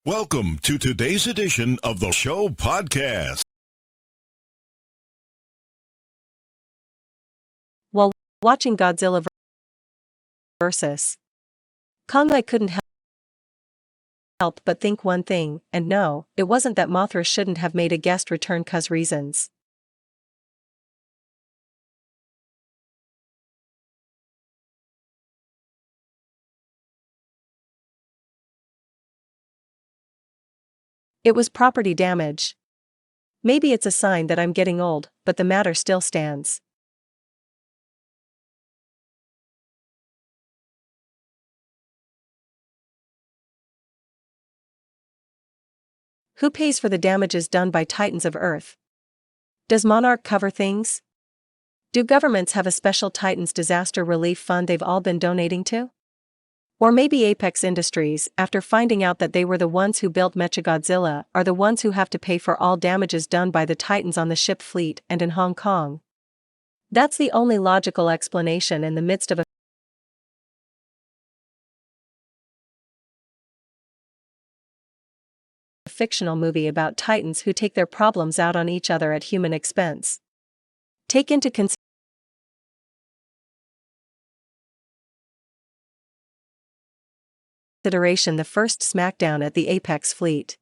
Welcome to today's edition of the show podcast. While watching Godzilla vs. Kong, I couldn't help but think one thing, and no, it wasn't that Mothra shouldn't have made a guest return 'cause reasons. It was property damage. Maybe it's a sign that I'm getting old, but the matter still stands. Who pays for the damages done by Titans of Earth? Does Monarch cover things? Do governments have a special Titans disaster relief fund they've all been donating to? Or maybe Apex Industries, after finding out that they were the ones who built Mechagodzilla, are the ones who have to pay for all damages done by the Titans on the ship fleet and in Hong Kong. That's the only logical explanation in the midst of a fictional movie about Titans who take their problems out on each other at human expense. Take into consideration the first smackdown at the Apex fleet.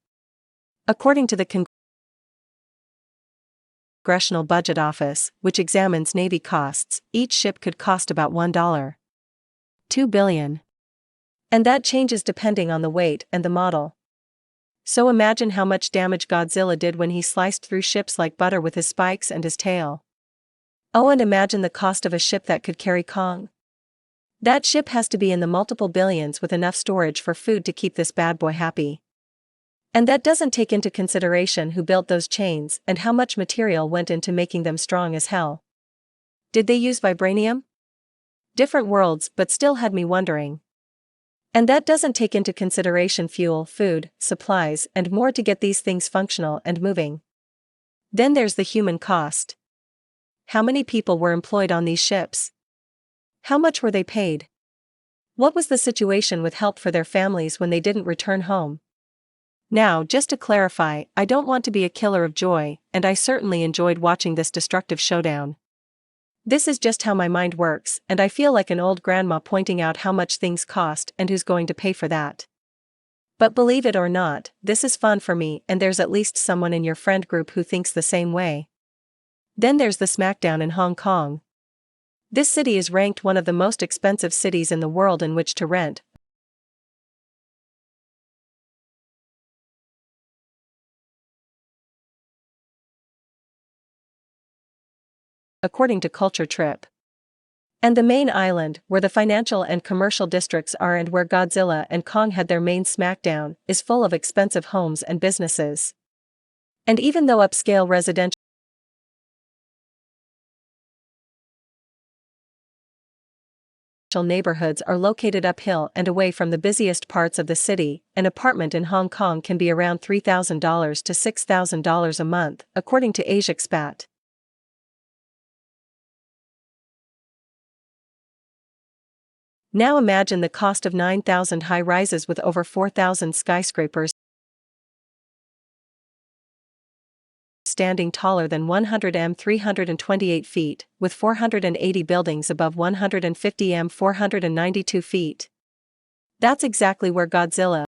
According to the Congressional Budget Office, which examines Navy costs, each ship could cost about $1.2 billion. And that changes depending on the weight and the model. So imagine how much damage Godzilla did when he sliced through ships like butter with his spikes and his tail. Oh, and imagine the cost of a ship that could carry Kong. That ship has to be in the multiple billions with enough storage for food to keep this bad boy happy. And that doesn't take into consideration who built those chains and how much material went into making them strong as hell. Did they use vibranium? Different worlds, but still had me wondering. And that doesn't take into consideration fuel, food, supplies, and more to get these things functional and moving. Then there's the human cost. How many people were employed on these ships? How much were they paid? What was the situation with help for their families when they didn't return home? Now, just to clarify, I don't want to be a killer of joy, and I certainly enjoyed watching this destructive showdown. This is just how my mind works, and I feel like an old grandma pointing out how much things cost and who's going to pay for that. But believe it or not, this is fun for me, and there's at least someone in your friend group who thinks the same way. Then there's the smackdown in Hong Kong. This city is ranked one of the most expensive cities in the world in which to rent, according to Culture Trip. And the main island, where the financial and commercial districts are and where Godzilla and Kong had their main smackdown, is full of expensive homes and businesses. And even though upscale residential neighborhoods are located uphill and away from the busiest parts of the city, an apartment in Hong Kong can be around $3,000 to $6,000 a month, according to AsiaExpat. Now imagine the cost of 9,000 high-rises with over 4,000 skyscrapers standing taller than 100 328 feet, with 480 buildings above 150 492 feet. That's exactly where Godzilla,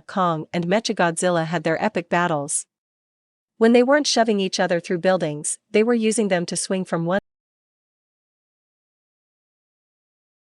Kong, and Mechagodzilla had their epic battles. When they weren't shoving each other through buildings, they were using them to swing from one